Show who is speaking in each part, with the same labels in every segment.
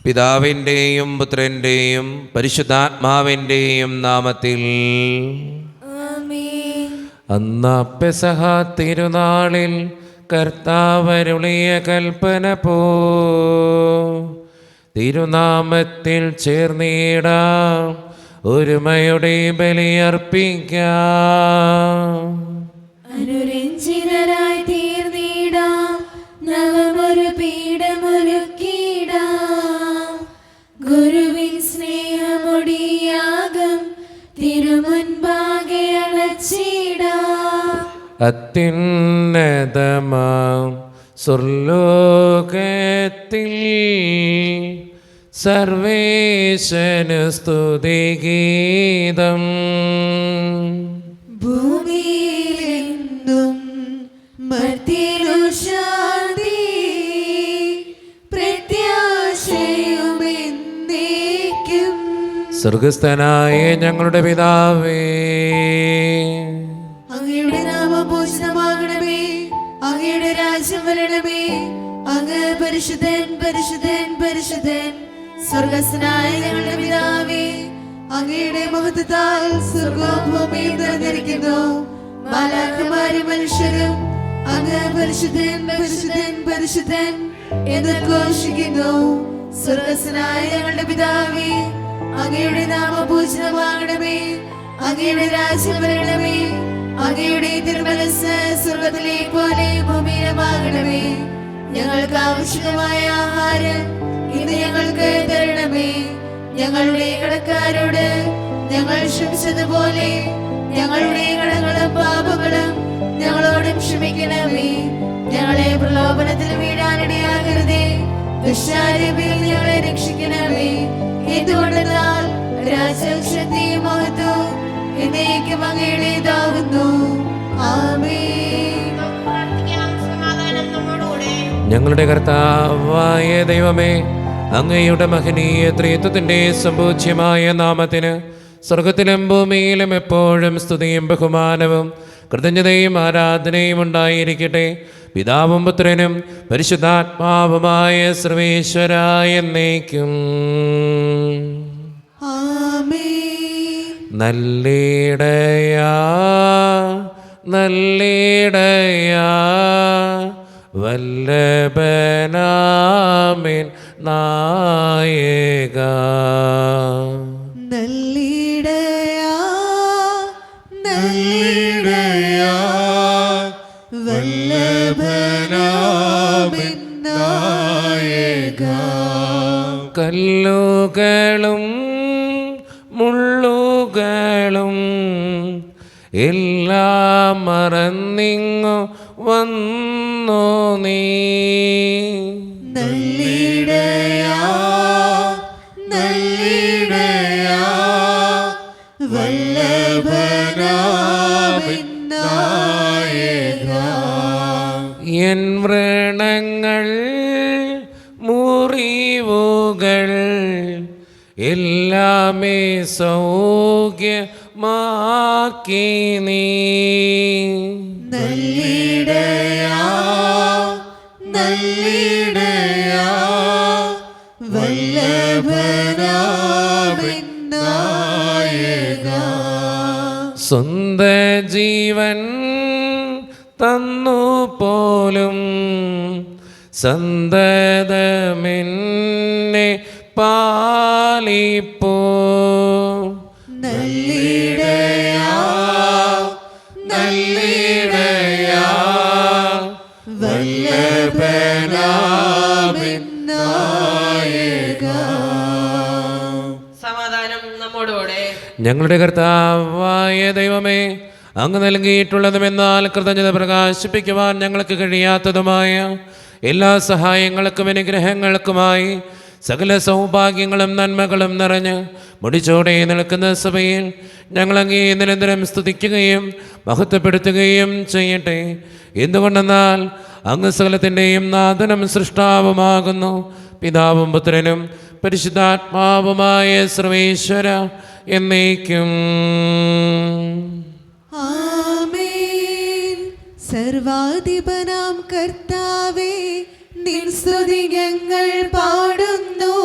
Speaker 1: പിതാവിൻ്റെയും പുത്രൻ്റെയും പരിശുദ്ധാത്മാവിൻ്റെയും നാമത്തിൽ. അന്നാ പെസഹ തിരുനാളിൽ കർത്താവരുളിയ കൽപ്പന പോ തിരുനാമത്തിൽ ചേർന്നിടാം, ഒരുമയുടെ ബലിയർപ്പിക്കാം.
Speaker 2: അനുരഞ്ജിതരായി തീർന്നിടാം, നവമൊരു പീഠമൊരുക്കിടാം. ഗുരുവിൻ സ്നേഹമൊടിയാകം തിരുമുൻപാകെ അണച്ചിടാം.
Speaker 1: അത്യുന്നതമാം സ്വർലോകത്തിൽ സർവേശന് സ്തുതിഗീതം.
Speaker 2: ഭൂമിയിലെന്നും മർത്യനു ശാന്തി, പ്രത്യാശയുമെന്നേക്കും.
Speaker 1: സ്വർഗസ്ഥനായ ഞങ്ങളുടെ പിതാവേ,
Speaker 2: അങ്ങയുടെ നാമം പൂജിതമാകണമേ, അങ്ങയുടെ രാജ്യം വരണമേ. അങ്ങ് പരിശുദ്ധൻ പരിശുദ്ധൻ പരിശുദ്ധൻ. സ്വർഗസ്ഥനായ ഞങ്ങളുടെ പിതാവേ, അങ്ങയുടെ മഹത്വത്താൽ സ്വർഗവും ഭൂമിയും നിറഞ്ഞിരിക്കുന്നു. മാലാഖമാരും മനുഷ്യരും അങ്ങ് പരിശുദ്ധൻ പരിശുദ്ധൻ പരിശുദ്ധൻ എന്ന് ഘോഷിക്കുന്നു. സ്വർഗസ്ഥനായ ഞങ്ങളുടെ പിതാവേ, അങ്ങയുടെ നാമം പൂജിതമാകണമേ, അങ്ങയുടെ രാജ്യം വരണമേ. അങ്ങയുടെ തിരുമനസ്സ് സ്വർഗത്തിലെ പോലെ ഭൂമിയിലുമാകണമേ. ഞങ്ങൾക്ക് ആവശ്യമായ ആഹാരം ഇന്ന് ഞങ്ങൾക്ക് തരണമേ. ഞങ്ങളുടെ കടക്കാരോട് ഞങ്ങൾ ക്ഷമിച്ചതുപോലെ ഞങ്ങളുടെ കടങ്ങളും പാപങ്ങളും ഞങ്ങളോടും ക്ഷമിക്കണമേ. ഞങ്ങളെ പ്രലോഭനത്തിൽ വീഴാനിടയാകരുതേ, ദുഷ്ടാരൂപിയിൽ ഞങ്ങളെ രക്ഷിക്കണമേ. എന്തുകൊണ്ടെന്നാൽ രാജ്യം ശക്തിയും മഹത്വവും എന്നേക്കും അങ്ങയുടേതാകുന്നു. ആമേൻ.
Speaker 1: ഞങ്ങളുടെ കർത്താവായ ദൈവമേ, അങ്ങയുടെ മഹനീയ ത്രിത്വത്തിൻ്റെ സമ്പൂജ്യമായ നാമത്തിന് സ്വർഗത്തിലും ഭൂമിയിലും എപ്പോഴും സ്തുതിയും ബഹുമാനവും കൃതജ്ഞതയും ആരാധനയും ഉണ്ടായിരിക്കട്ടെ. പിതാവും പുത്രനും പരിശുദ്ധാത്മാവുമായ സർവേശ്വരായ എന്നേക്കും. നല്ലിടയാ നല്ലിടയാ വല്ലഭനാമിൻ നായക.
Speaker 2: നല്ലിടയാ നല്ലിടയാ വല്ലഭനാമിൻ നായക.
Speaker 1: കല്ലുകളും മുള്ളുകളും എല്ലാം മറന്നിങ്ങു വന്നു നീ.
Speaker 2: നല്ലിടയാ നല്ലിടയാ വല്ലഭനാമിൻ നായക.
Speaker 1: എൻ വ്രണങ്ങൾ മുറിവുകൾ എല്ലാമേ സൗഖ്യമാക്കി നീ.
Speaker 2: നല്ലിടയാ നല്ലിടയാ വല്ലഭനാമിൻ നായക.
Speaker 1: സ്വന്ത ജീവൻ തന്നു പോലും സന്തതമെന്നെ പാലിപ്പോ.
Speaker 2: നല്ലിടയാ നല്ലിടയാ വല്ലഭനാമിൻ നായക.
Speaker 3: സമാധാനം നമ്മോടുകൂടെ.
Speaker 1: ഞങ്ങളുടെ കർത്താവായ ദൈവമേ, അങ്ങ് നൽകിയിട്ടുള്ളതും എന്നാൽ കൃതജ്ഞത പ്രകാശിപ്പിക്കുവാൻ ഞങ്ങൾക്ക് കഴിയാത്തതുമായ എല്ലാ സഹായങ്ങൾക്കും അനുഗ്രഹങ്ങൾക്കുമായി സകല സൗഭാഗ്യങ്ങളും നന്മകളും നിറഞ്ഞ് മുടിച്ചോടെ നിൽക്കുന്ന സഭയിൽ ഞങ്ങളങ്ങേ നിരന്തരം സ്തുതിക്കുകയും മഹത്വപ്പെടുത്തുകയും ചെയ്യട്ടെ. എന്തുകൊണ്ടെന്നാൽ അങ്ങ് സകലത്തിൻ്റെയും നാഥനും സൃഷ്ടാവുമാകുന്നു. പിതാവും പുത്രനും പരിശുദ്ധാത്മാവുമായ സർവേശ്വര എന്നേക്കും.
Speaker 2: ആമേൻ. സർവാധിപനാം കർത്താവേ, നിൻ സ്തുതി ഞങ്ങൾ പാടുന്നു.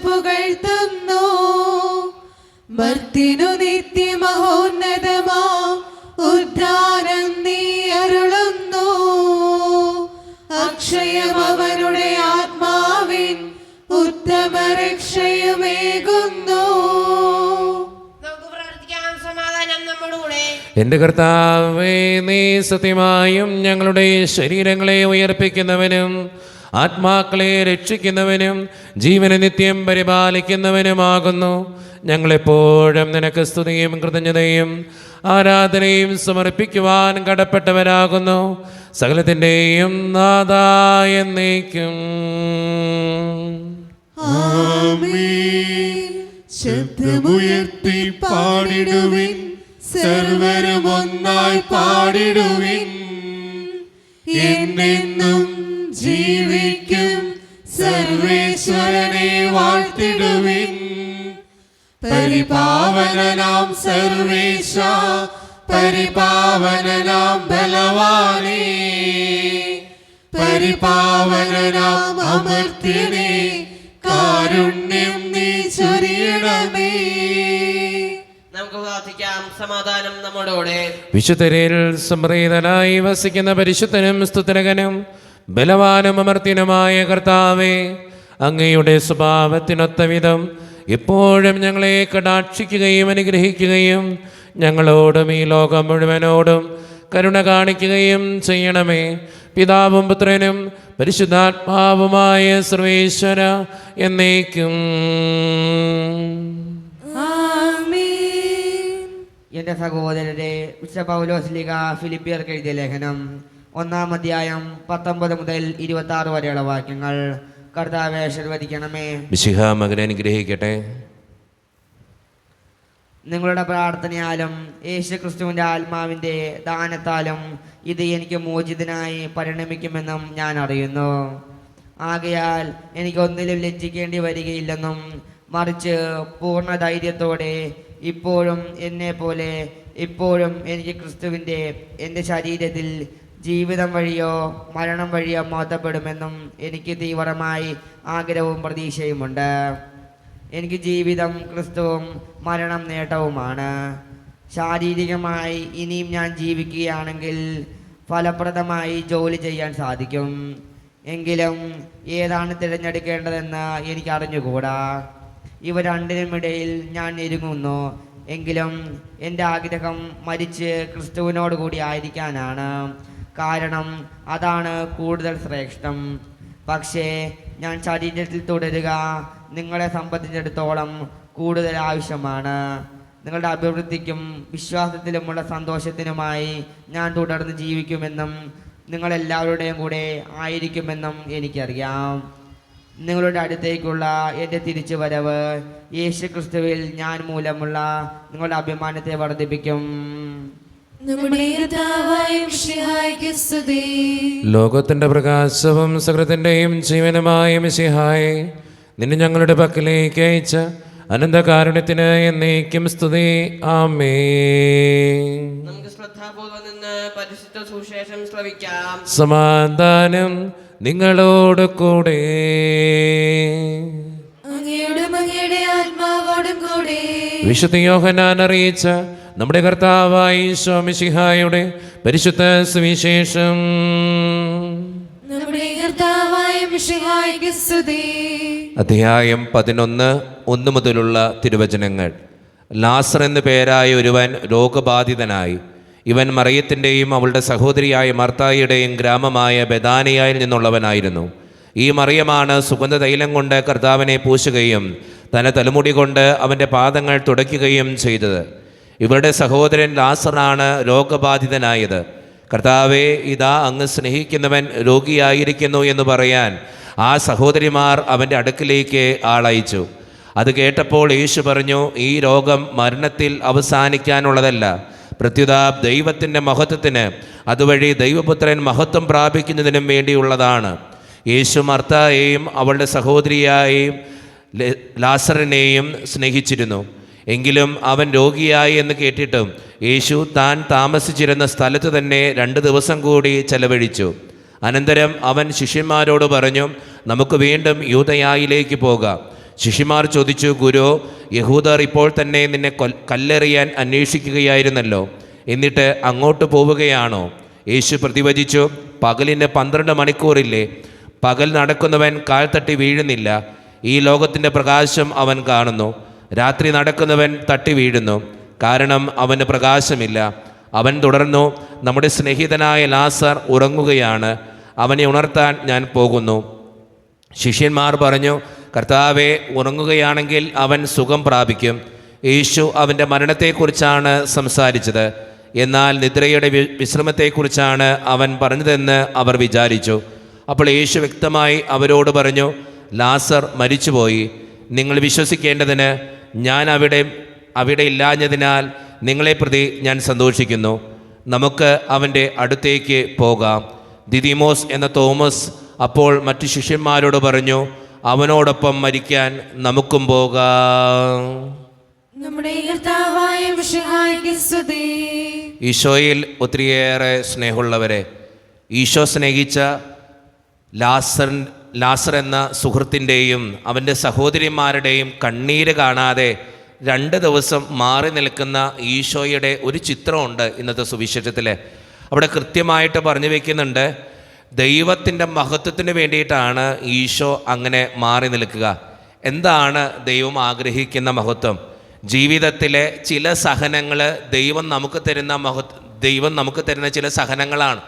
Speaker 2: പുകഴ്ത്തുന്നു. മർത്തിനു നിത്യമഹോന്നതമാ ഉദ്ധാനം നീ അരുളുന്നു. അക്ഷയം അവരുടെ ആത്മാവിൻ ഉത്തമ രക്ഷയുമേകുന്നു.
Speaker 1: എന്റെ കർത്താവേ, നീ സത്യമായും ഞങ്ങളുടെ ശരീരങ്ങളെ ഉയർപ്പിക്കുന്നവനും ആത്മാക്കളെ രക്ഷിക്കുന്നവനും ജീവനെ നിത്യം പരിപാലിക്കുന്നവനുമാകുന്നു. ഞങ്ങളെപ്പോഴും നിനക്ക് സ്തുതിയും കൃതജ്ഞതയും ആരാധനയും സമർപ്പിക്കുവാൻ കടപ്പെട്ടവരാകുന്നു. സകലത്തിൻ്റെയും നാഥായ എന്നേക്കും.
Speaker 2: ആമേൻ. ശബ്ദമുയർത്തി പാടിടുവിൻ, സർവരും ഒന്നായി പാടിടുവിൻ. എന്നെന്നും ജീവിക്കും സർവേശ്വരനെ വാഴ്ത്തിടുവിൻ. പരിപാവനനാം സർവേശ, പരിപാവനനാം ബലവാനേ, പരിപാവനനാം അമർത്യനേ, കാരുണ്യം നീ ചൊരിയണമേ.
Speaker 3: നമുക്ക് പ്രാർത്ഥിക്കാം. സമാധാനം നമ്മോടുകൂടെ.
Speaker 1: വിശുദ്ധരിൽ സംപ്രീതനായി വസിക്കുന്ന പരിശുദ്ധനും സ്തുതിരകനും ബലവാനും അമർത്യനുമായ കർത്താവേ, അങ്ങയുടെ സ്വഭാവത്തിനൊത്ത വിധം എപ്പോഴും ഞങ്ങളെ കടാക്ഷിക്കുകയും അനുഗ്രഹിക്കുകയും ഞങ്ങളോടും ഈ ലോകം മുഴുവനോടും കരുണ കാണിക്കുകയും ചെയ്യണമേ. പിതാവും പുത്രനും പരിശുദ്ധാത്മാവുമായ സർവേശ്വര എന്നേക്കും.
Speaker 4: എൻ്റെ സഹോദരരെ, വിശുദ്ധ പൗലോസ് ശ്ലീഹ ഫിലിപ്പിയർക്ക് എഴുതിയ ലേഖനം 1-ാം അധ്യായം 19 മുതൽ 26 വരെയുള്ള വാക്യങ്ങൾ. കർത്താവേ, ആശീർവദിക്കണമേ.
Speaker 1: മിശിഹ മകനെ അനുഗ്രഹിക്കട്ടെ.
Speaker 4: നിങ്ങളുടെ പ്രാർത്ഥനയാലും യേശു ക്രിസ്തുവിൻ്റെ ആത്മാവിൻ്റെ ദാനത്താലും ഇത് എനിക്ക് മോചിതനായി പരിണമിക്കുമെന്നും ഞാൻ അറിയുന്നു. ആകയാൽ എനിക്കൊന്നിലും ലജ്ജിക്കേണ്ടി വരികയില്ലെന്നും മറിച്ച് പൂർണ്ണ ധൈര്യത്തോടെ ഇപ്പോഴും എന്നെപ്പോലെ ഇപ്പോഴും എനിക്ക് ക്രിസ്തുവിൻ്റെ എൻ്റെ ശരീരത്തിൽ ജീവിതം വഴിയോ മരണം വഴിയോ മാറ്റപ്പെടുമെന്നും എനിക്ക് തീവ്രമായി ആഗ്രഹവും പ്രതീക്ഷയുമുണ്ട്. എനിക്ക് ജീവിതം ക്രിസ്തുവും മരണം നേട്ടവുമാണ്. ശാരീരികമായി ഇനിയും ഞാൻ ജീവിക്കുകയാണെങ്കിൽ ഫലപ്രദമായി ജോലി ചെയ്യാൻ സാധിക്കും. എങ്കിലും ഏതാണ് തിരഞ്ഞെടുക്കേണ്ടതെന്ന് എനിക്ക് അറിഞ്ഞുകൂടാ. ഇവ രണ്ടിനുമിടയിൽ ഞാൻ ഞെരുങ്ങുന്നു. എങ്കിലും എൻ്റെ ആഗ്രഹം മരിച്ച് ക്രിസ്തുവിനോട് കൂടി ആയിരിക്കാനാണ്. കാരണം അതാണ് കൂടുതൽ ശ്രേഷ്ഠം. പക്ഷേ ഞാൻ ശരീരത്തിൽ തുടരുക നിങ്ങളെ സംബന്ധിച്ചിടത്തോളം കൂടുതൽ ആവശ്യമാണ്. നിങ്ങളുടെ അഭിവൃദ്ധിക്കും വിശ്വാസത്തിലുമുള്ള സന്തോഷത്തിനുമായി ഞാൻ തുടർന്ന് ജീവിക്കുമെന്നും നിങ്ങളെല്ലാവരുടെയും കൂടെ ആയിരിക്കുമെന്നും എനിക്കറിയാം. നിങ്ങളുടെ അടുത്തേക്കുള്ള എൻ്റെ തിരിച്ചു വരവ് യേശു ക്രിസ്തുവിൽ ഞാൻ മൂലമുള്ള നിങ്ങളുടെ അഭിമാനത്തെ വർദ്ധിപ്പിക്കും.
Speaker 1: ലോകത്തിന്റെ പ്രകാശവും സകലത്തിന്റെയും ജീവനുമായ മിശിഹായെ, നിന്നെ ഞങ്ങളുടെ പക്കലേക്ക് അയച്ച അനന്തകാരുണ്യത്തിന് എന്നേക്കും സ്തുതി. ആമേൻ.
Speaker 3: നമുക്ക് ശ്രദ്ധാപൂർവം നിന്ന് പരിശുദ്ധ സുവിശേഷം ശ്രവിക്കാം.
Speaker 1: സമാധാനം നിങ്ങളോട് കൂടെ.
Speaker 2: അങ്ങയുടെ ആത്മാവോടും കൂടെ.
Speaker 1: വിശുദ്ധ യോഹന്നാൻ അറിയിച്ച നമ്മുടെ കർത്താവായ ഈശോ മിശിഹായുടെ പരിശുദ്ധ സുവിശേഷം.
Speaker 2: നമ്മുടെ കർത്താവായ മിശിഹായ്ക്ക് സ്തുതി.
Speaker 1: അധ്യായം 11 1 മുതലുള്ള തിരുവചനങ്ങൾ. ലാസർ എന്നു പേരായ ഒരുവൻ രോഗബാധിതനായി. ഇവൻ മറിയത്തിൻ്റെയും അവളുടെ സഹോദരിയായ മർത്തായിയുടെയും ഗ്രാമമായ ബെഥാനിയയിൽ നിന്നുള്ളവനായിരുന്നു. ഈ മറിയമാണ് സുഗന്ധതൈലം കൊണ്ട് കർത്താവിനെ പൂശുകയും തന്റെ തലമുടി കൊണ്ട് അവൻ്റെ പാദങ്ങൾ തുടയ്ക്കുകയും ചെയ്തത്. ഇവരുടെ സഹോദരൻ ലാസറാണ് രോഗബാധിതനായത്. കർത്താവെ, ഇതാ അങ്ങ് സ്നേഹിക്കുന്നവൻ രോഗിയായിരിക്കുന്നു എന്ന് പറയാൻ ആ സഹോദരിമാർ അവൻ്റെ അടുക്കിലേക്ക് ആളയച്ചു. അത് കേട്ടപ്പോൾ യേശു പറഞ്ഞു, ഈ രോഗം മരണത്തിൽ അവസാനിക്കാനുള്ളതല്ല, പ്രത്യുത ദൈവത്തിൻ്റെ മഹത്വത്തിന്, അതുവഴി ദൈവപുത്രൻ മഹത്വം പ്രാപിക്കുന്നതിനും വേണ്ടിയുള്ളതാണ്. യേശു മർത്തായെയും അവളുടെ സഹോദരിയായും ലാസറിനെയും സ്നേഹിച്ചിരുന്നു. എങ്കിലും അവൻ രോഗിയായി എന്ന് കേട്ടിട്ടും യേശു താൻ താമസിച്ചിരുന്ന സ്ഥലത്ത് തന്നെ 2 ദിവസം കൂടി ചെലവഴിച്ചു. അനന്തരം അവൻ ശിഷ്യന്മാരോട് പറഞ്ഞു, നമുക്ക് വീണ്ടും യൂദയായിലേക്ക് പോകാം. ശിഷ്യന്മാർ ചോദിച്ചു, ഗുരു, യഹൂദർ ഇപ്പോൾ തന്നെ നിന്നെ കല്ലെറിയാൻ അന്വേഷിക്കുകയായിരുന്നല്ലോ, എന്നിട്ട് അങ്ങോട്ട് പോവുകയാണോ? യേശു പ്രതിവചിച്ചു, പകലിന് 12 മണിക്കൂറില്ലേ? പകൽ നടക്കുന്നവൻ കാൽ തട്ടി വീഴുന്നില്ല, ഈ ലോകത്തിൻ്റെ പ്രകാശം അവൻ കാണുന്നു. രാത്രി നടക്കുന്നവൻ തട്ടി വീഴുന്നു, കാരണം അവന് പ്രകാശമില്ല. അവൻ തുടർന്നു, നമ്മുടെ സ്നേഹിതനായ ലാസർ ഉറങ്ങുകയാണ്, അവനെ ഉണർത്താൻ ഞാൻ പോകുന്നു. ശിഷ്യന്മാർ പറഞ്ഞു, കർത്താവേ, ഉറങ്ങുകയാണെങ്കിൽ അവൻ സുഖം പ്രാപിക്കും. യേശു അവൻ്റെ മരണത്തെക്കുറിച്ചാണ് സംസാരിച്ചത്, എന്നാൽ നിദ്രയുടെ വിശ്രമത്തെക്കുറിച്ചാണ് അവൻ പറഞ്ഞതെന്ന് അവർ വിചാരിച്ചു. അപ്പോൾ യേശു വ്യക്തമായി അവരോട് പറഞ്ഞു, ലാസർ മരിച്ചുപോയി. നിങ്ങൾ വിശ്വസിക്കേണ്ടതിന് ഞാൻ അവിടെ ഇല്ലാഞ്ഞതിനാൽ നിങ്ങളെ പ്രതി ഞാൻ സന്തോഷിക്കുന്നു. നമുക്ക് അവൻ്റെ അടുത്തേക്ക് പോകാം. ദിദിമോസ് എന്ന തോമസ് അപ്പോൾ മറ്റു ശിഷ്യന്മാരോട് പറഞ്ഞു, അവനോടൊപ്പം മരിക്കാൻ നമുക്കും പോകാം.
Speaker 2: നമ്മുടെ കർത്താവായ മിശിഹായ്ക്ക് സ്തുതി.
Speaker 1: ഈശോയിൽ ഒത്തിരിയേറെ സ്നേഹമുള്ളവരെ, ഈശോ സ്നേഹിച്ച ലാസർ എന്ന സുഹൃത്തിൻ്റെയും അവൻ്റെ സഹോദരിമാരുടെയും കണ്ണീര് കാണാതെ 2 ദിവസം മാറി നിൽക്കുന്ന ഈശോയുടെ ഒരു ചിത്രമുണ്ട് ഇന്നത്തെ സുവിശേഷത്തിൽ. അവിടെ കൃത്യമായിട്ട് പറഞ്ഞു വയ്ക്കുന്നുണ്ട്, ദൈവത്തിൻ്റെ മഹത്വത്തിന് വേണ്ടിയിട്ടാണ് ഈശോ അങ്ങനെ മാറി നിൽക്കുക. എന്താണ് ദൈവം ആഗ്രഹിക്കുന്ന മഹത്വം? ജീവിതത്തിലെ ചില സഹനങ്ങൾ ദൈവം നമുക്ക് തരുന്ന ചില സഹനങ്ങളാണ്.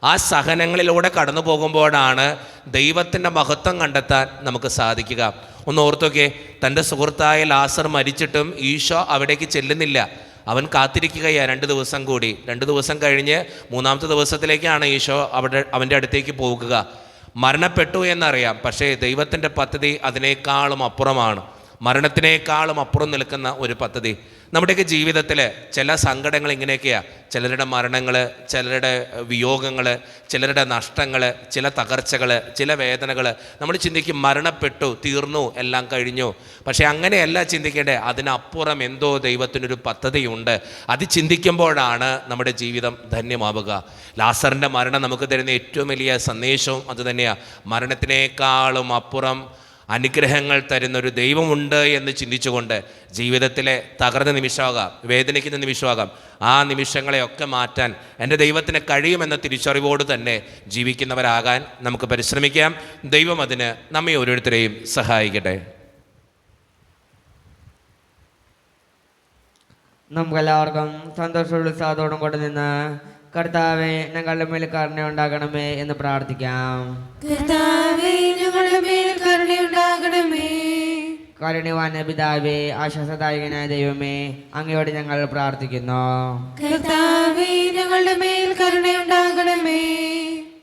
Speaker 1: ആ സഹനങ്ങളിലൂടെ കടന്നു പോകുമ്പോഴാണ് ദൈവത്തിൻ്റെ മഹത്വം കണ്ടെത്താൻ നമുക്ക് സാധിക്കുക. ഒന്ന് ഓർത്തൊക്കെ, തൻ്റെ സുഹൃത്തായ ലാസർ മരിച്ചിട്ടും ഈശോ അവിടേക്ക് ചെല്ലുന്നില്ല. അവൻ കാത്തിരിക്കുകയാണ് 2 ദിവസം കൂടി. 2 ദിവസം കഴിഞ്ഞ് 3-ാമത്തെ ദിവസത്തിലേക്കാണ് ഈശോ അവൻ്റെ അടുത്തേക്ക് പോകുക. മരണപ്പെട്ടു എന്നറിയാം, പക്ഷേ ദൈവത്തിൻ്റെ പദ്ധതി അതിനേക്കാളും അപ്പുറമാണ്. മരണത്തിനേക്കാളും അപ്പുറം നിൽക്കുന്ന ഒരു പദ്ധതി. നമ്മുടെയൊക്കെ ജീവിതത്തിൽ ചില സങ്കടങ്ങൾ ഇങ്ങനെയൊക്കെയാണ്. ചിലരുടെ മരണങ്ങൾ, ചിലരുടെ വിയോഗങ്ങൾ, ചിലരുടെ നഷ്ടങ്ങൾ, ചില തകർച്ചകൾ, ചില വേദനകൾ. നമ്മൾ ചിന്തിക്കും മരണപ്പെട്ടു, തീർന്നു, എല്ലാം കഴിഞ്ഞു. പക്ഷേ അങ്ങനെയല്ല ചിന്തിക്കേണ്ടത്. അതിനപ്പുറം എന്തോ ദൈവത്തിനൊരു പദ്ധതിയുണ്ട്. അത് ചിന്തിക്കുമ്പോഴാണ് നമ്മുടെ ജീവിതം ധന്യമാവുക. ലാസറിൻ്റെ മരണം നമുക്ക് തരുന്ന ഏറ്റവും വലിയ സന്ദേശവും അതുതന്നെയാണ്. മരണത്തിനേക്കാളും അപ്പുറം അനുഗ്രഹങ്ങൾ തരുന്നൊരു ദൈവമുണ്ട് എന്ന് ചിന്തിച്ചുകൊണ്ട് ജീവിതത്തിലെ തകർന്ന നിമിഷമാകാം, വേദനിക്കുന്ന നിമിഷമാകാം, ആ നിമിഷങ്ങളെയൊക്കെ മാറ്റാൻ എൻ്റെ ദൈവത്തിന് കഴിയുമെന്ന തിരിച്ചറിവോട് തന്നെ ജീവിക്കുന്നവരാകാൻ നമുക്ക് പരിശ്രമിക്കാം. ദൈവം അതിന് നമ്മെ ഓരോരുത്തരെയും സഹായിക്കട്ടെ.
Speaker 4: നമുക്കെല്ലാവർക്കും സന്തോഷമുള്ള ഉത്സാഹത്തോടും കൊണ്ട് നിന്ന് കർത്താവേ, ഞങ്ങളുടെ മേൽ കരുണയുണ്ടാകണമേ എന്ന് പ്രാർത്ഥിക്കാം.
Speaker 2: കർത്താവേ, ഞങ്ങളുടെ മേൽ കരുണയുണ്ടാകണമേ.
Speaker 4: കാരുണ്യവാനായ പിതാവേ, ആശ്വാസദായകനായ ദൈവമേ, അങ്ങയോട് ഞങ്ങൾ പ്രാർത്ഥിക്കുന്നു.
Speaker 2: കർത്താവേ, ഞങ്ങളുടെ മേൽ കരുണയുണ്ടാകണമേ.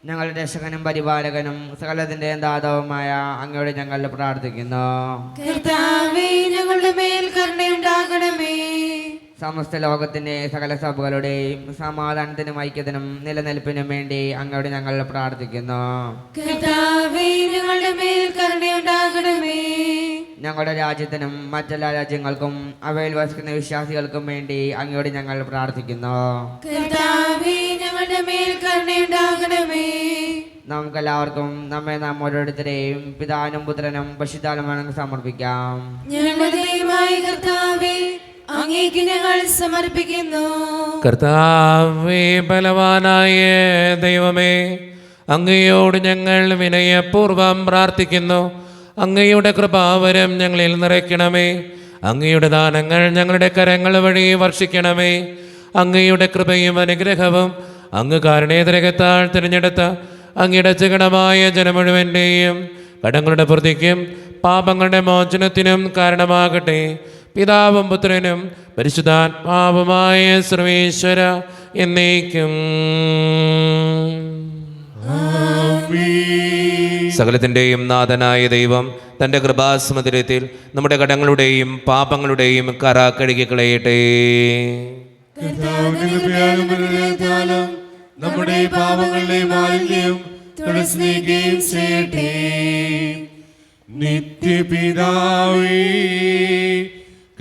Speaker 4: ഞങ്ങളുടെ രക്ഷകനും പരിപാലകനും സകലത്തിന്റെ ദാതാവുമായ അങ്ങയോട് ഞങ്ങൾ പ്രാർത്ഥിക്കുന്നു.
Speaker 2: കർത്താവേ, ഞങ്ങളുടെ മേൽ കരുണയുണ്ടാകണമേ.
Speaker 4: സമസ്ത ലോകത്തിന്റെ സകല സഭകളുടെയും സമാധാനത്തിനും ഐക്യത്തിനും നിലനിൽപ്പിനും വേണ്ടി അങ്ങയോട് ഞങ്ങൾ പ്രാർത്ഥിക്കുന്നു.
Speaker 2: കർത്താവേ, ഞങ്ങളുടെ മേൽ കരുണയുണ്ടാകണമേ.
Speaker 4: ഞങ്ങളുടെ രാജ്യത്തിനും മറ്റെല്ലാ രാജ്യങ്ങൾക്കും അവയിൽ വസിക്കുന്ന വിശ്വാസികൾക്കും വേണ്ടി അങ്ങയോട് ഞങ്ങൾ പ്രാർത്ഥിക്കുന്നു.
Speaker 2: കർത്താവേ, ഞങ്ങളുടെ മേൽ കരുണയുണ്ടാകണമേ.
Speaker 4: നമുക്കെല്ലാവർക്കും നാം ഓരോരുത്തരെയും പിതാവിനും പുത്രനും പരിശുദ്ധാത്മാവിനും സമർപ്പിക്കാം.
Speaker 2: ഞങ്ങളുടെ ദൈവമായ കർത്താവേ, അങ്ങേക്ക് ഞങ്ങൾ സമർപ്പിക്കുന്നു.
Speaker 1: കർത്താവേ, ബലവാനായ ദൈവമേ, അങ്ങയോട് ഞങ്ങൾ വിനയപൂർവം പ്രാർത്ഥിക്കുന്നു. അങ്ങയുടെ കൃപാവരം ഞങ്ങളിൽ നിറയ്ക്കണമേ. അങ്ങയുടെ ദാനങ്ങൾ ഞങ്ങളുടെ കരങ്ങൾ വഴി വർഷിക്കണമേ. അങ്ങയുടെ കൃപയും അനുഗ്രഹവും അങ്ങ് കാരുണ്യതരകത്താൽ തിരഞ്ഞെടുത്ത അങ്ങയുടെ ജഗണമായ ജനം മുഴുവൻ്റെയും കടങ്ങളുടെ പ്രതിക്കും പാപങ്ങളുടെ മോചനത്തിനും കാരണമാകട്ടെ. പിതാവും പുത്രനും പരിശുദ്ധാത്മാവുമായ സർവേശ്വര എന്നേക്കും. സകലത്തിൻ്റെയും നാഥനായ ദൈവം തൻ്റെ കൃപാസമുദ്രത്തിൽ നമ്മുടെ കടങ്ങളുടെയും പാപങ്ങളുടെയും കറ കഴുകിക്കളയട്ടെ.
Speaker 2: നമ്മുടെ പാപങ്ങളുടെ മാലിന്യം തുടച്ചുനീക്കുകയും ചെയ്യട്ടെ.
Speaker 5: നിത്യപിതാവേ,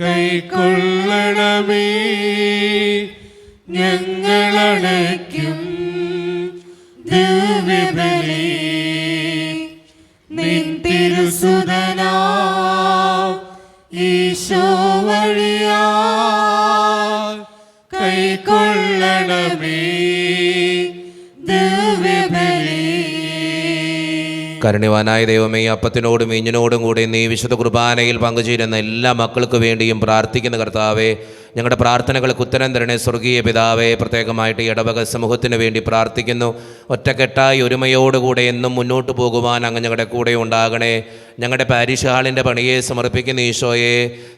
Speaker 5: കൈക്കൊള്ളണമേ ഞങ്ങളടയ്ക്കും ദിവ്യബലി. നിൻ തിരുസുതനാം കൊള്ളണമേ ദിവ്യബലി.
Speaker 1: കരുണ്യവാനായ ദൈവമേ, അപ്പത്തിനോടും വീഞ്ഞിനോടും കൂടി നീ വിശുദ്ധ കുർബാനയിൽ പങ്കുചേരുന്ന എല്ലാ മക്കൾക്ക് വേണ്ടിയും പ്രാർത്ഥിക്കുന്ന കർത്താവേ, ഞങ്ങളുടെ പ്രാർത്ഥനകൾക്ക് ഉത്തരം തരണേ സ്വർഗീയ പിതാവേ. പ്രത്യേകമായിട്ട് ഈ ഇടവക സമൂഹത്തിന് വേണ്ടി പ്രാർത്ഥിക്കുന്നു. ഒറ്റക്കെട്ടായി ഒരുമയോടുകൂടെ എന്നും മുന്നോട്ട് പോകുവാൻ അങ്ങ് ഞങ്ങളുടെ കൂടെ ഉണ്ടാകണേ. ഞങ്ങളുടെ പാരിഷ് ഹാളിൻ്റെ പണിയെ സമർപ്പിക്കുന്ന ഈശോയെ,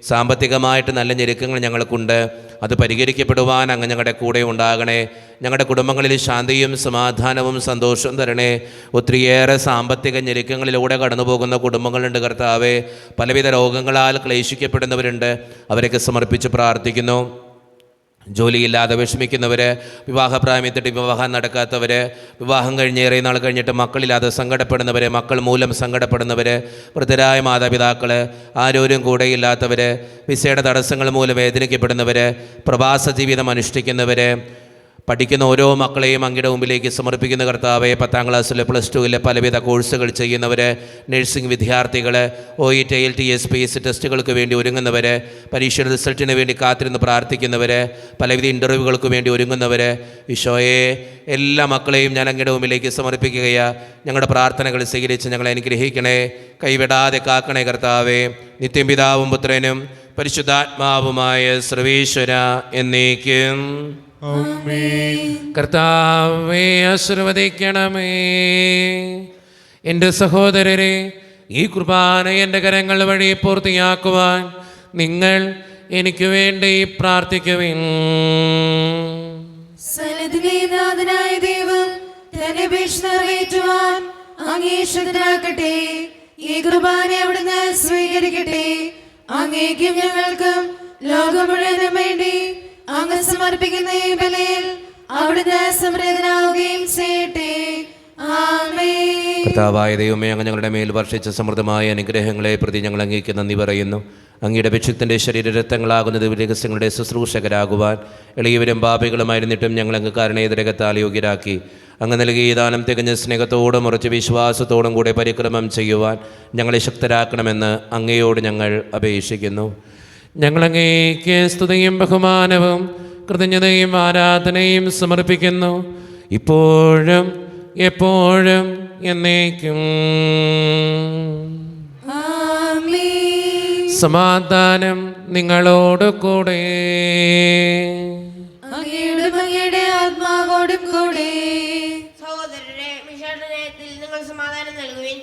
Speaker 1: സാമ്പത്തികമായിട്ട് നല്ല ഞെരുക്കങ്ങൾ ഞങ്ങൾക്കുണ്ട്, അത് പരിഹരിക്കപ്പെടുവാൻ അങ്ങ് ഞങ്ങളുടെ കൂടെ ഉണ്ടാകണേ. ഞങ്ങളുടെ കുടുംബങ്ങളിൽ ശാന്തിയും സമാധാനവും സന്തോഷവും തരണേ. ഒത്തിരിയേറെ സാമ്പത്തിക ഞെരുക്കങ്ങളിലൂടെ കടന്നു പോകുന്ന കുടുംബങ്ങളുണ്ട് കർത്താവേ. പലവിധ രോഗങ്ങളാൽ ക്ലേശിക്കപ്പെടുന്നവരുണ്ട്, അവരൊക്കെ സമർപ്പിച്ച് പ്രാർത്ഥിക്കുന്നു. ജോലിയില്ലാതെ വിഷമിക്കുന്നവർ, വിവാഹപ്രായമെത്തിയിട്ട് വിവാഹം നടക്കാത്തവർ, വിവാഹം കഴിഞ്ഞേറെ നാൾ കഴിഞ്ഞിട്ട് മക്കളില്ലാതെ സങ്കടപ്പെടുന്നവർ, മക്കൾ മൂലം സങ്കടപ്പെടുന്നവർ, വൃദ്ധരായ മാതാപിതാക്കൾ, ആരോരും കൂടെയില്ലാത്തവർ, വിസയുടെ തടസ്സങ്ങൾ മൂലം വേദനിക്കപ്പെടുന്നവർ, പ്രവാസ ജീവിതം അനുഷ്ഠിക്കുന്നവർ, പഠിക്കുന്ന ഓരോ മക്കളെയും അങ്ങയുടെ മുമ്പിലേക്ക് സമർപ്പിക്കുന്ന കർത്താവെ. 10ാം ക്ലാസ്സിൽ +2 പലവിധ കോഴ്സുകൾ ചെയ്യുന്നവർ, നഴ്സിംഗ് വിദ്യാർത്ഥികൾ, OET IELTS PSC ടെസ്റ്റുകൾക്ക് വേണ്ടി ഒരുങ്ങുന്നവർ, പരീക്ഷയുടെ റിസൾട്ടിന് വേണ്ടി കാത്തിരുന്ന് പ്രാർത്ഥിക്കുന്നവർ, പലവിധ ഇൻ്റർവ്യൂകൾക്ക് വേണ്ടി ഒരുങ്ങുന്നവർ, ഈശോയെ എല്ലാ മക്കളെയും ഞാൻ അങ്ങയുടെ മുമ്പിലേക്ക് സമർപ്പിക്കുകയാണ്. ഞങ്ങളുടെ പ്രാർത്ഥനകൾ സ്വീകരിച്ച് ഞങ്ങളെ അനുഗ്രഹിക്കണേ, കൈവിടാതെ കാക്കണേ കർത്താവെ. നിത്യം പിതാവും പുത്രനും പരിശുദ്ധാത്മാവുമായ സർവേശ്വര എന്നേക്കും.
Speaker 6: കർത്താവേ ആശീർവദിക്കണമേ. എൻ്റെ സഹോദരരെ, ഈ കുർബാന എൻ്റെ കരങ്ങൾ വഴി പൂർത്തിയാക്കുവാൻ നിങ്ങൾ എനിക്ക് വേണ്ടി പ്രാർത്ഥിക്കുവിൻ.
Speaker 2: സകലത്തിലെ നാഥനായ ദൈവം തന്റെ അപേക്ഷ നിറവേറ്റുവാൻ അങ്ങേ ശക്തനാക്കട്ടെ. ഈ കുർബാന അവിടുന്ന് സ്വീകരിക്കട്ടെ. അങ്ങേക്കും ഞങ്ങൾക്കും ലോകം മുഴുവനും വേണ്ടി അങ്ങ് സമർപ്പിക്കുന്ന ഈ ബലിയിൽ അവിടുന്ന് സംപ്രീതനാവുകയും ചെയ്യട്ടെ. ആമേൻ.
Speaker 1: കർത്താവായ ദൈവമേ, അങ്ങ് ഞങ്ങളുടെ മേൽ വർഷിച്ച സമൃദ്ധമായ അനുഗ്രഹങ്ങളെ പ്രതി ഞങ്ങൾ അങ്ങേക്ക് നന്ദി പറയുന്നു. അങ്ങയുടെ അഭിഷിക്തൻ്റെ ശരീരരക്തങ്ങളാകുന്ന ദിവ്യരഹസ്യങ്ങളുടെ ശുശ്രൂഷകരാകുവാൻ എളിയവരും പാപികളുമായിരുന്നിട്ടും ഞങ്ങൾ അങ്ങ് കാരണേതരകത്താൽ യോഗ്യരാക്കി. അങ്ങ് നൽകിയ ദാനം തികഞ്ഞ സ്നേഹത്തോടും ഉറച്ച വിശ്വാസത്തോടും കൂടെ പരിക്രമം ചെയ്യുവാൻ ഞങ്ങളെ ശക്തരാക്കണമെന്ന് അങ്ങയോട് ഞങ്ങൾ അപേക്ഷിക്കുന്നു.
Speaker 6: ഞങ്ങളങ്ങേക്ക് സ്തുതിയും ബഹുമാനവും കൃതജ്ഞതയും ആരാധനയും സമർപ്പിക്കുന്നു, ഇപ്പോഴും എപ്പോഴും എന്നേക്കും.
Speaker 2: ആമേൻ.
Speaker 6: സമാധാനം നിങ്ങളോട് കൂടെ.
Speaker 2: അങ്ങയുടെ ആത്മാവോടും കൂടെ.
Speaker 3: സഹോദരരെ, മിശിഹായുടെ നേരത്തിൽ നിങ്ങൾ സമാധാനം നൽകുവിൻ.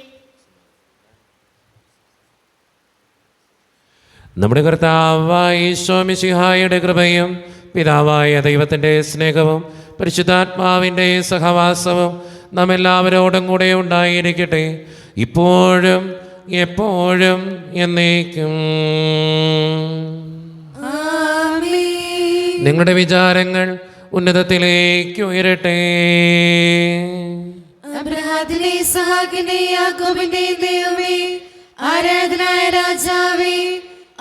Speaker 6: നമ്മുടെ കർത്താവായ ഈശോ മിശിഹായുടെ കൃപയും പിതാവായ ദൈവത്തിൻ്റെ സ്നേഹവും പരിശുദ്ധാത്മാവിൻ്റെ സഹവാസവും നാം എല്ലാവരോടും കൂടെ ഉണ്ടായിരിക്കട്ടെ, ഇപ്പോഴും എപ്പോഴും എന്നേക്കും.
Speaker 2: ആമേൻ.
Speaker 6: നിങ്ങളുടെ വിചാരങ്ങൾ ഉന്നതത്തിലേക്ക് ഉയരട്ടെ.
Speaker 2: അബ്രഹാമിന്റെ, ഇസ്ഹാക്കിന്റെ, യാക്കോബിന്റെ ദൈവമേ, ആരാധനായ രാജാവേ,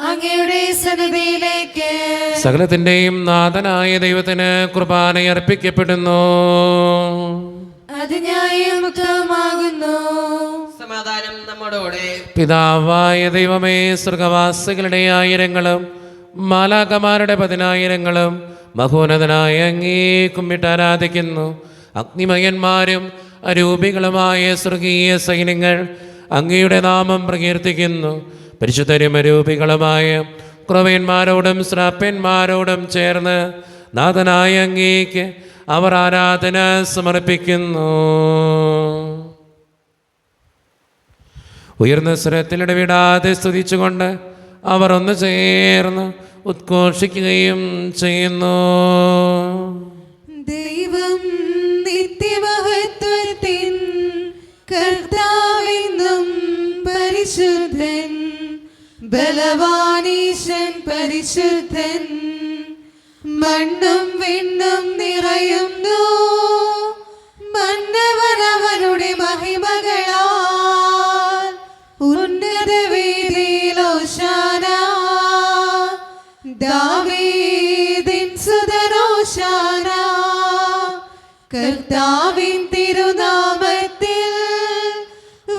Speaker 2: അങ്ങയുടെ സന്നിധിയിലേക്ക്
Speaker 6: സകലത്തിൻ്റെയും നാഥനായ ദൈവത്തിന് കുർബാന അർപ്പിക്കപ്പെടുന്നു.
Speaker 2: അത് ന്യായമുക്തമാകുന്നു.
Speaker 3: സമാധാനം നമ്മോടുകൂടെ.
Speaker 6: പിതാവായ ദൈവമേ, സ്വർഗവാസികളുടെ ആയിരങ്ങളും മാലാകമാരുടെ 10,000ങ്ങളും മഹോന്നതനായ അങ്ങേ കുമ്പിട്ട് ആരാധിക്കുന്നു. അഗ്നിമയന്മാരും അരൂപികളുമായ സ്വർഗീയ സൈന്യങ്ങൾ അങ്ങയുടെ നാമം പ്രകീർത്തിക്കുന്നു. പരിശുദ്ധരും അരൂപികളുമായ ക്രവന്മാരോടും ശ്രാപ്യന്മാരോടും ചേർന്ന് നാഥനായ അങ്ങേക്ക് അവർ ആരാധന സമർപ്പിക്കുന്നു. ഉയർന്ന സ്വരത്തിലിടവിടാതെ സ്തുതിച്ചുകൊണ്ട് അവർ ഒന്ന് ചേർന്ന് ഉദ്ഘോഷിക്കുകയും ചെയ്യുന്നു.
Speaker 2: ദൈവം നിത്യമഹത്വത്തിൻ കർത്താവെന്നും പരിശുദ്ധൻ, ബലവാനീശൻ പരിശുദ്ധൻ, മണ്ണും വിണ്ണും നിറയുന്നു മന്നവനവരുടെ മഹിമകളാൽ. ഉന്നത വേദിയിൽ ഹോശാന, ദാവീദിൻ സുതൻ ഹോശാന. കർത്താവിൻ തിരുനാമത്തിൽ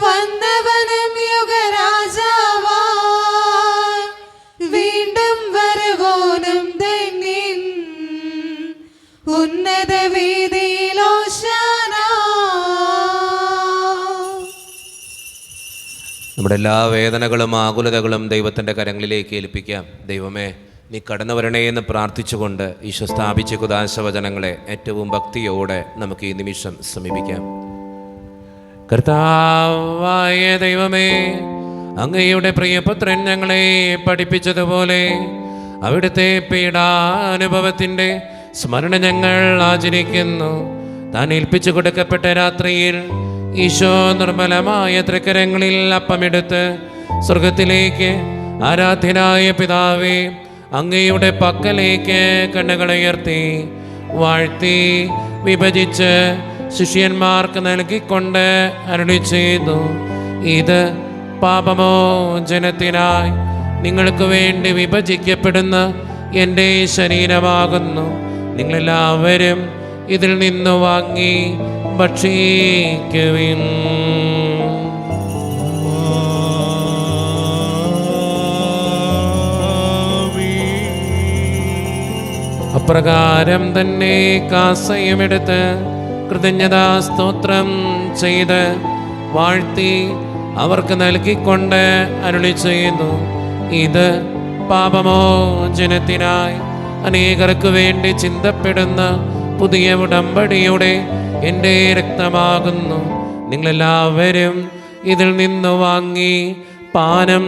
Speaker 2: വന്നവനും യുഗരാജാവാൻ, വീണ്ടും വരവോനും ധന്യൻ. ഉന്നത ഉന്നത വീതിയിൽ ഓശാന.
Speaker 1: നമ്മുടെ എല്ലാ വേദനകളും ആകുലതകളും ദൈവത്തിൻ്റെ കരങ്ങളിലേക്ക് ഏൽപ്പിക്കാം. ദൈവമേ, നീ കടന്നു വരണേ എന്ന് പ്രാർത്ഥിച്ചുകൊണ്ട് ഈശോ സ്ഥാപിച്ച കുദാശവചനങ്ങളെ ഏറ്റവും ഭക്തിയോടെ നമുക്ക് ഈ നിമിഷം സമീപിക്കാം.
Speaker 6: കർത്താവായ ദൈവമേ, അങ്ങയുടെ പ്രിയപുത്രൻ ഞങ്ങളെ പഠിപ്പിച്ചതുപോലെ അവിടുത്തെ പീഡാനുഭവത്തിൻ്റെ സ്മരണ ഞങ്ങൾ ആചരിക്കുന്നു. താൻ ഏൽപ്പിച്ചു കൊടുക്കപ്പെട്ട രാത്രിയിൽ ഈശോ നിർമ്മലമായ തൃക്കരങ്ങളിൽ അപ്പമെടുത്ത് സ്വർഗത്തിലേക്ക് ആരാധ്യനായ പിതാവേ അങ്ങയുടെ പക്കലേക്ക് കണ്ണുകളുയർത്തി വാഴ്ത്തി വിഭജിച്ച് ശിഷ്യന്മാർക്ക് നൽകിക്കൊണ്ട് അരുളി ചെയ്തു, ഇത് പാപമോചനത്തിനായി നിങ്ങൾക്ക് വേണ്ടി വിഭജിക്കപ്പെടുന്ന എൻ്റെ ശരീരമാകുന്നു. നിങ്ങളെല്ലാവരും ഇതിൽ നിന്ന് വാങ്ങി ഭക്ഷിക്കുവിൻ. അപ്രകാരം തന്നെ കാസയുമെടുത്ത് കൃതജ്ഞതാ സ്തോത്രം ചെയ്ത് വാഴ്ത്തി അവർക്ക് നൽകിക്കൊണ്ട് അരുളി ചെയ്യുന്നു, ഇത് പാപമോചനത്തിനായി അനേകർക്ക് വേണ്ടി ചിന്തപ്പെടുന്ന പുതിയ ഉടമ്പടിയുടെ എൻ്റെ രക്തമാകുന്നു. നിങ്ങളെല്ലാവരും ഇതിൽ നിന്ന് വാങ്ങി പാനം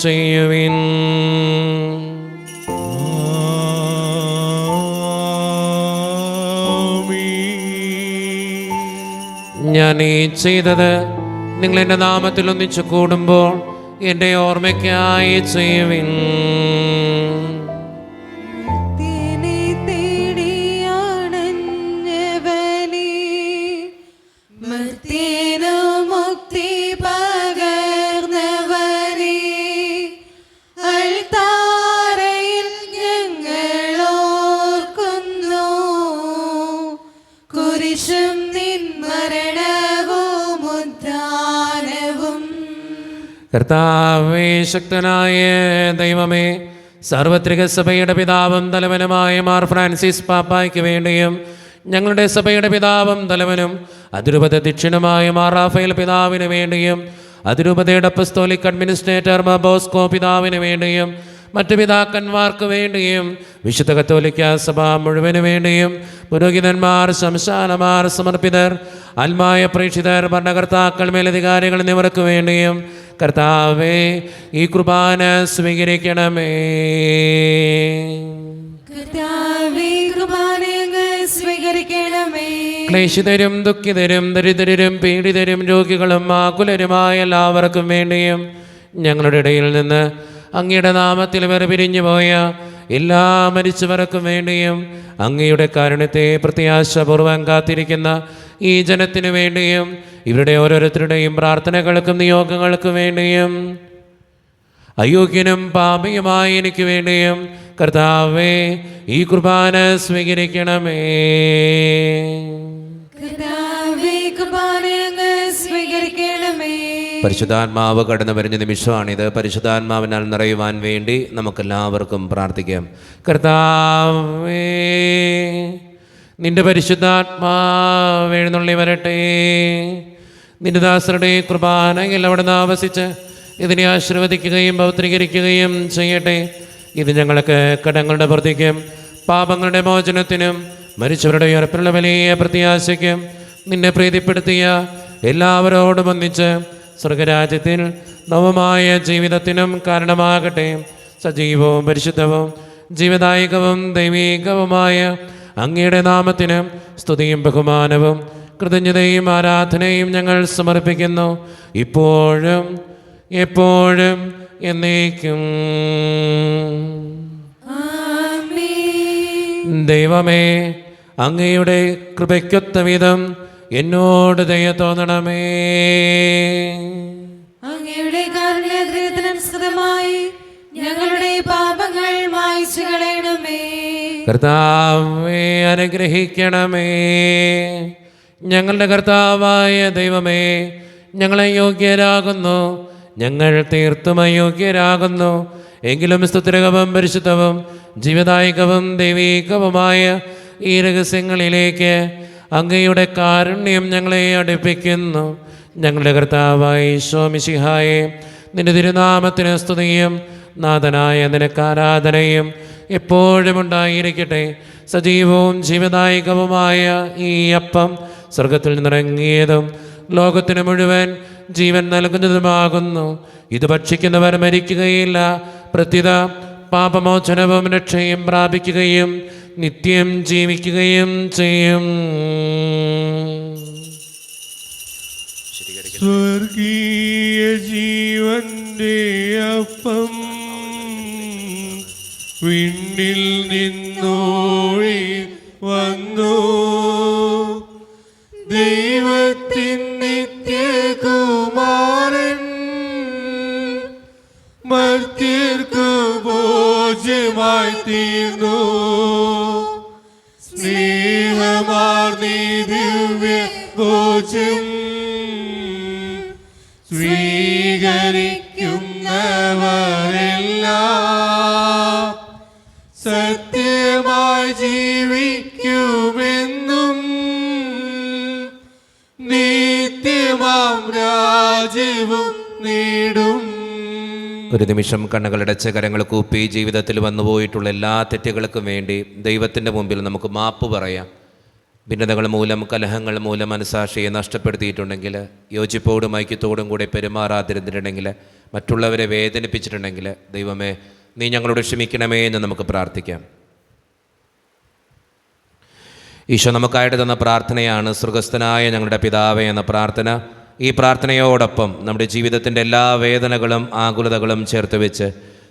Speaker 6: ചെയ്യുവിൻ. ഞാൻ ഈ ചെയ്തത് നിങ്ങൾ എൻ്റെ നാമത്തിൽ ഒന്നിച്ചു കൂടുമ്പോൾ എൻ്റെ ഓർമ്മയ്ക്കായി ചെയ്യുവിൻ. കർത്താവേ, ശക്തനായ ദൈവമേ, സാർവത്രിക സഭയുടെ പിതാവും തലവനുമായ മാർ ഫ്രാൻസിസ് പാപ്പായ്ക്ക് വേണ്ടിയും ഞങ്ങളുടെ സഭയുടെ പിതാവും തലവനും അതിരൂപത ദക്ഷിണമായ മാർ റാഫേൽ പിതാവിന് വേണ്ടിയും അതിരൂപതയുടെ അപ്പസ്തോലിക് അഡ്മിനിസ്ട്രേറ്റർ മാർ ബോസ്കോ പിതാവിന് വേണ്ടിയും മറ്റു പിതാക്കന്മാർക്ക് വേണ്ടിയും വിശുദ്ധ കത്തോലിക്ക സഭ മുഴുവന് വേണ്ടിയും പുരോഹിതന്മാർ, ശംശാനമാർ, സമർപ്പിതർ, ആത്മായ പ്രേക്ഷിതർ, ഭരണകർത്താക്കൾ, മേലധികാരികൾ എന്നിവർക്ക് വേണ്ടിയും കർത്താവേ ഈ കുർബാന സ്വീകരിക്കണമേ. ക്ലേശിതരും ദുഃഖിതരും ദരിദ്രരും പീഡിതരും രോഗികളും ആകുലരുമായ എല്ലാവർക്കും വേണ്ടിയും ഞങ്ങളുടെ ഇടയിൽ നിന്ന് അങ്ങയുടെ നാമത്തിൽ വേർപിരിഞ്ഞു പോയ എല്ലാ മരിച്ചവർക്കും വേണ്ടിയും അങ്ങയുടെ കാരുണ്യത്തെ പ്രത്യാശപൂർവ്വം കാത്തിരിക്കുന്ന ഈ ജനത്തിനു വേണ്ടിയും ഇവരുടെ ഓരോരുത്തരുടെയും പ്രാർത്ഥനകൾക്കും നിയോഗങ്ങൾക്കും വേണ്ടിയും അയോഗ്യനും പാപിയുമായ എനിക്ക് വേണ്ടിയും കർത്താവേ ഈ കുർബാന സ്വീകരിക്കണമേ.
Speaker 1: പരിശുദ്ധാത്മാവ് കടന്നു വരുന്ന നിമിഷമാണിത്. പരിശുദ്ധാത്മാവിനാൽ നിറയുവാൻ വേണ്ടി നമുക്കെല്ലാവർക്കും പ്രാർത്ഥിക്കാം.
Speaker 6: കർത്താവേ, നിന്റെ പരിശുദ്ധാത്മാവ് എഴുന്നള്ളി വരട്ടെ. നിന്റെ ദാസരുടെ കുർബാനയിൽ അവിടുന്ന് ആവസിച്ച് ഇതിനെ ആശീർവദിക്കുകയും പൗത്രീകരിക്കുകയും ചെയ്യട്ടെ. ഇത് ഞങ്ങൾക്ക് കടങ്ങളുടെ പ്രതിക്കും പാപങ്ങളുടെ മോചനത്തിനും മരിച്ചവരുടെ ഉയർപ്പിലുള്ള വലിയ പ്രത്യാശയ്ക്കും നിന്നെ പ്രീതിപ്പെടുത്തിയ എല്ലാവരോടും ഒന്നിച്ച് സ്വർഗരാജ്യത്തിൽ നവമായ ജീവിതത്തിനും കാരണമാകട്ടെ. സജീവവും പരിശുദ്ധവും ജീവദായകവും ദൈവീകവുമായ അങ്ങയുടെ നാമത്തിന് സ്തുതിയും ബഹുമാനവും കൃതജ്ഞതയും ആരാധനയും ഞങ്ങൾ സമർപ്പിക്കുന്നു, ഇപ്പോഴും എപ്പോഴും എന്നേക്കും. ദൈവമേ, അങ്ങയുടെ കൃപയ്ക്കൊത്ത വിധം എന്നോട് ദയ തോന്നണമേ.
Speaker 2: അങ്ങയുടെ കാരുണ്യത്തിനനുസൃതമായി ഞങ്ങളുടെ പാപങ്ങൾ മായ്ച്ചു കളയണമേ.
Speaker 6: കർത്താവേ, അനുഗ്രഹിക്കണമേ. ഞങ്ങളുടെ കർത്താവായ ദൈവമേ, ഞങ്ങളെ യോഗ്യരാകുന്നു, ഞങ്ങൾ തീർത്തും അയോഗ്യരാകുന്നു. എങ്കിലും സ്തുതിരകവും പരിശുദ്ധവും ജീവദായകവും ദൈവീകവുമായ ഈ രഹസ്യങ്ങളിലേക്ക് അങ്ങയുടെ കാരുണ്യം ഞങ്ങളെ അടുപ്പിക്കുന്നു. ഞങ്ങളുടെ കർത്താവായ ഈശോ മിശിഹായെ, നിന്റെ തിരുനാമത്തിന് സ്തുതിയും നാഥനായ നിനക്ക് ആരാധനയും എപ്പോഴും ഉണ്ടായിരിക്കട്ടെ. സജീവവും ജീവദായകവുമായ ഈ അപ്പം സ്വർഗത്തിൽ നിന്നിറങ്ങിയതും ലോകത്തിന് മുഴുവൻ ജീവൻ നൽകുന്നതുമാകുന്നു. ഇത് ഭക്ഷിക്കുന്നവർ മരിക്കുകയില്ല, പ്രത്യുത പാപമോചനവും രക്ഷയും പ്രാപിക്കുകയും നിത്യം ജീവിക്കുകയും ചെയ്യും.
Speaker 5: സ്വർഗീയ ജീവന്റെ അപ്പം വിണ്ണിൽ നിന്നോഴി വന്നു, ദൈവത്തിൻ നിത്യകുമാരൻ മർത്യർക്കു ഭോജ്യമായി തീർന്നു. സ്നേഹമാർന്നീ ദിവ്യ ഭോജ്യം സ്വീകരിക്കുന്നവരെല്ലാം സത്യമായി ജീവിക്കുമെന്നും നിത്യമാം രാജ്യവും നേടും.
Speaker 1: ഒരു നിമിഷം കണ്ണുകളടച്ച് കരങ്ങൾ കൂപ്പി ജീവിതത്തിൽ വന്നുപോയിട്ടുള്ള എല്ലാ തെറ്റുകൾക്കും വേണ്ടി ദൈവത്തിൻ്റെ മുമ്പിൽ നമുക്ക് മാപ്പ് പറയാം. ഭിന്നതകൾ മൂലം, കലഹങ്ങൾ മൂലം മനസാക്ഷിയെ നഷ്ടപ്പെടുത്തിയിട്ടുണ്ടെങ്കിൽ, യോജിപ്പോടും ഐക്യത്തോടും കൂടെ പെരുമാറാതിരുന്നിട്ടുണ്ടെങ്കിൽ, മറ്റുള്ളവരെ വേദനിപ്പിച്ചിട്ടുണ്ടെങ്കിൽ, ദൈവമേ നീ ഞങ്ങളോട് ക്ഷമിക്കണമേ എന്ന് നമുക്ക് പ്രാർത്ഥിക്കാം. ഈശോ നമുക്കായിട്ട് തന്ന പ്രാർത്ഥനയാണ് സ്വർഗസ്ഥനായ ഞങ്ങളുടെ പിതാവേ എന്ന പ്രാർത്ഥന. ഈ പ്രാർത്ഥനയോടൊപ്പം നമ്മുടെ ജീവിതത്തിൻ്റെ എല്ലാ വേദനകളും ആകുലതകളും ചേർത്ത് വെച്ച്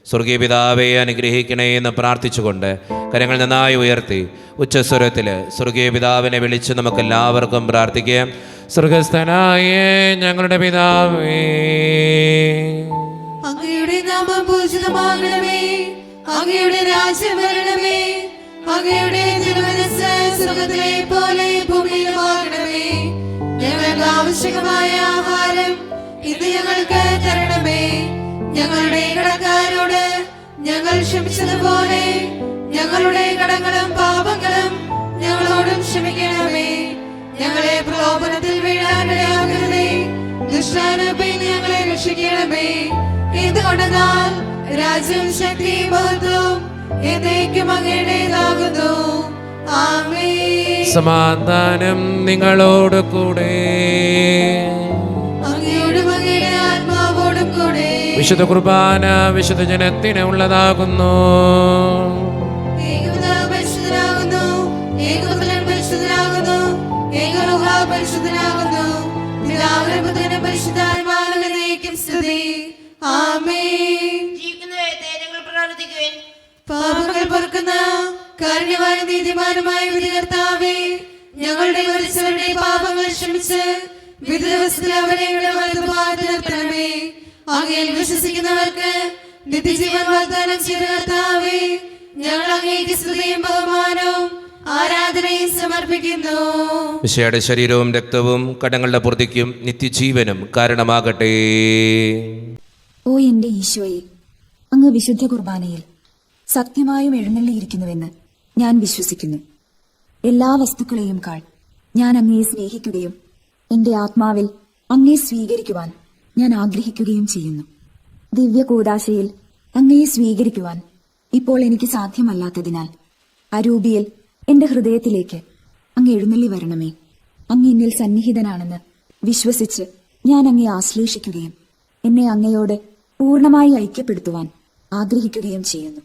Speaker 1: സ്വർഗീയ പിതാവേ അനുഗ്രഹിക്കണേ എന്ന് പ്രാർത്ഥിച്ചുകൊണ്ട് കരങ്ങൾ നന്നായി ഉയർത്തി ഉച്ചസ്വരത്തിൽ സ്വർഗീയ പിതാവിനെ വിളിച്ച് നമുക്കെല്ലാവർക്കും പ്രാർത്ഥിക്കാം.
Speaker 6: സ്വർഗസ്ഥനായ ഞങ്ങളുടെ പിതാവേ,
Speaker 2: അങ്ങയുടെ നാമം പൂജിതമാകണമേ, അങ്ങയുടെ രാജ്യം വരണമേ, അങ്ങയുടെ തിരുമനസ്സ് സ്വർഗ്ഗത്തിലെ പോലെ ഭൂമിയിലുമാകണമേ. ഞങ്ങൾക്ക് ആവശ്യമായ ആഹാരം ഇന്ന് ഞങ്ങൾക്ക് തരണമേ. ഞങ്ങളുടെ കടക്കാരോട് ഞങ്ങൾ ക്ഷമിച്ചതുപോലെ ഞങ്ങളുടെ കടങ്ങളും പാപങ്ങളും ഞങ്ങളോടും ക്ഷമിക്കണമേ. ഞങ്ങളെ പ്രലോഭനത്തിൽ വീഴാനിടയാക്കരുതേ, ദുഷ്ടാനുഭവത്തിൽ ഞങ്ങളെ രക്ഷിക്കണമേ. എന്തുകൊണ്ടെന്നാൽ രാജ്യവും ശക്തിയും മഹത്വവും എന്നേക്കും അങ്ങയുടേതാകുന്നു. ആമേൻ.
Speaker 6: സമാധാനം നിങ്ങളോട് കൂടെ.
Speaker 2: അങ്ങയോടും അങ്ങയുടെ ആത്മാവോടും കൂടെ.
Speaker 6: വിശുദ്ധ കുർബാന വിശുദ്ധ ജനത്തിന് ഉള്ളതാകുന്നു.
Speaker 2: ഏകപിതാവ് പരിശുദ്ധനാകുന്നു, ഏകപുത്രൻ പരിശുദ്ധനാകുന്നു, ഏകരൂഹ പരിശുദ്ധനാകുന്നു. പിതാവിനും പുത്രനും പരിശുദ്ധാത്മാവിനും എന്നേക്കും സ്തുതി. ആമേൻ.
Speaker 3: ജീവിക്കുന്നവരെ ഞങ്ങൾ പ്രാർത്ഥിക്കുവാൻ.
Speaker 2: പാപങ്ങൾ പൊറുക്കുന്ന കാരുണ്യവാനും നീതിമാനുമായ വിധികർത്താവേ, ഞങ്ങളുടെ മരിച്ചവരുടെ പാപങ്ങൾ ക്ഷമിച്ച് വിധി ദിവസത്തിൽ അവരെ നിർത്തണമേ. അങ്ങയിൽ വിശ്വസിക്കുന്നവർക്ക് നിത്യജീവൻ വാഗ്ദാനം ചെയ്ത കർത്താവേ, ഞങ്ങൾ അങ്ങേക്ക് സ്തുതിയും ബഹുമാനവും ആരാധനയും സമർപ്പിക്കുന്നു.
Speaker 1: മിശിഹായുടെ ശരീരവും രക്തവും കടങ്ങളുടെ പൂർത്തിക്കും നിത്യജീവനും കാരണമാകട്ടെ.
Speaker 7: ഓ എന്റെ ഈശോയെ, അങ്ങ് വിശുദ്ധ കുർബാനയിൽ സത്യമായും എഴുന്നള്ളിയിരിക്കുന്നുവെന്ന് ഞാൻ വിശ്വസിക്കുന്നു. എല്ലാ വസ്തുക്കളെയും കാൾ ഞാൻ അങ്ങയെ സ്നേഹിക്കുകയും എന്റെ ആത്മാവിൽ അങ്ങയെ സ്വീകരിക്കുവാൻ ഞാൻ ആഗ്രഹിക്കുകയും ചെയ്യുന്നു. ദിവ്യ കൂദാശയിൽ അങ്ങയെ സ്വീകരിക്കുവാൻ ഇപ്പോൾ എനിക്ക് സാധ്യമല്ലാത്തതിനാൽ അരൂപിയിൽ എന്റെ ഹൃദയത്തിലേക്ക് അങ്ങ് എഴുന്നള്ളി വരണമേ. അങ്ങ് എന്നിൽ സന്നിഹിതനാണെന്ന് വിശ്വസിച്ച് ഞാൻ അങ്ങയെ ആശ്ലേഷിക്കുകയും എന്നെ അങ്ങയോട് പൂർണ്ണമായി ഐക്യപ്പെടുത്തുവാൻ ആഗ്രഹിക്കുകയും ചെയ്യുന്നു.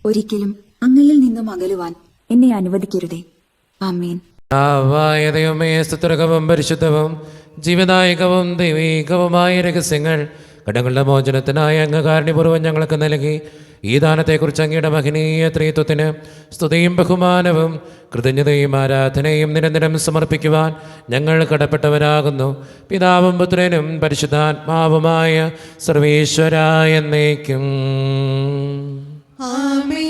Speaker 7: ഒരിക്കലും അങ്ങയിൽ നിന്നും അകലുവാൻ എന്നെ അനുവദിക്കരുതേ. ആമേൻ.
Speaker 6: ദൈവമേ, സ്തുത്യർഹവും പരിശുദ്ധവും ജീവദായകവും ദൈവീകവുമായ രഹസ്യങ്ങൾ കടങ്ങളുടെ മോചനത്തിനായ അങ്ങ് കാരുണ്യപൂർവ്വം ഞങ്ങൾക്ക് നൽകി. ഈ ദാനത്തെക്കുറിച്ച് അങ്ങയുടെ മഹനീയ ത്രിത്വത്തിന് സ്തുതിയും ബഹുമാനവും കൃതജ്ഞതയും ആരാധനയും നിരന്തരം സമർപ്പിക്കുവാൻ ഞങ്ങൾ കടപ്പെട്ടവരാകുന്നു. പിതാവും പുത്രനും പരിശുദ്ധാത്മാവുമായ സർവേശ്വരായ എന്നേക്കും.
Speaker 2: ആമേൻ.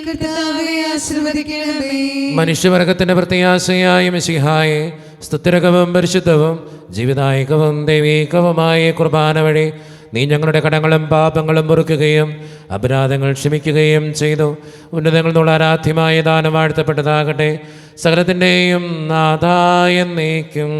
Speaker 2: കർത്താവേ, ആശീർവദിക്കണമേ.
Speaker 6: മനുഷ്യവർഗത്തിന്റെ പ്രത്യാശയായ മിശിഹായെ, സ്തുത്യർഹവും പരിശുദ്ധവും ജീവദായകവും ദൈവീകവുമായ കുർബാന വഴി നീ ഞങ്ങളുടെ കടങ്ങളും പാപങ്ങളും പൊറുക്കുകയും അപരാധങ്ങൾ ക്ഷമിക്കുകയും ചെയ്തു. ഉന്നതങ്ങൾ നിന്നുള്ള ആരാധ്യമായ ദാനം വാഴ്ത്തപ്പെട്ടതാകട്ടെ. സകലത്തിൻ്റെയും നാഥായ എന്നേക്കും.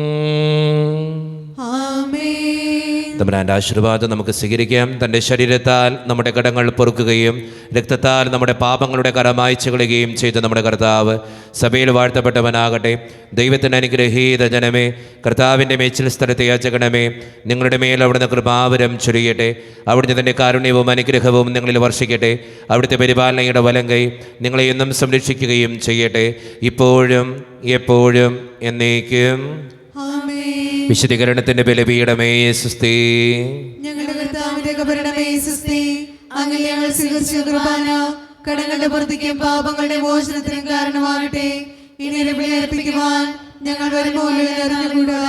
Speaker 6: തമ്പുരാന്റെ ആശീർവാദം നമുക്ക് സ്വീകരിക്കാം. തൻ്റെ ശരീരത്താൽ നമ്മുടെ കടങ്ങൾ പൊറുക്കുകയും രക്തത്താൽ നമ്മുടെ പാപങ്ങളുടെ കറ മായ്ച്ചു കളയുകയും ചെയ്ത നമ്മുടെ കർത്താവ് സഭയിൽ വാഴ്ത്തപ്പെട്ടവനാകട്ടെ. ദൈവത്തിൻ്റെ അനുഗ്രഹീത ജനമേ, കർത്താവിൻ്റെ മേച്ചിൽ സ്ഥലത്തെ യാചകണമേ, നിങ്ങളുടെ മേൽ അവിടുന്ന് കൃപാവരം ചൊരിയട്ടെ. അവിടുന്ന് തൻ്റെ കാരുണ്യവും അനുഗ്രഹവും നിങ്ങളിൽ വർഷിക്കട്ടെ. അവിടുത്തെ പരിപാലനയുടെ വലങ്കൈ നിങ്ങളെ എന്നും സംരക്ഷിക്കുകയും ചെയ്യട്ടെ, ഇപ്പോഴും എപ്പോഴും എന്നേക്കും. വിശുദ്ധീകരണത്തിന്റെ ബലിപീഠമേ സുസ്തി.
Speaker 2: ഞങ്ങളുടെ കർത്താവിന്റെ കബറിടമേ സുസ്തി. അങ്ങനെ ഞങ്ങൾ സ്വീകരിച്ച കുർബാന കടങ്ങളുടെ പുറത്തേക്കും പാപങ്ങളുടെ മോചനത്തിനും കാരണമാകട്ടെ. ഇനി ബലിയർപ്പിക്കുവാൻ ഞങ്ങൾ വരുമ്പോൾ അറിഞ്ഞുകൂടാ.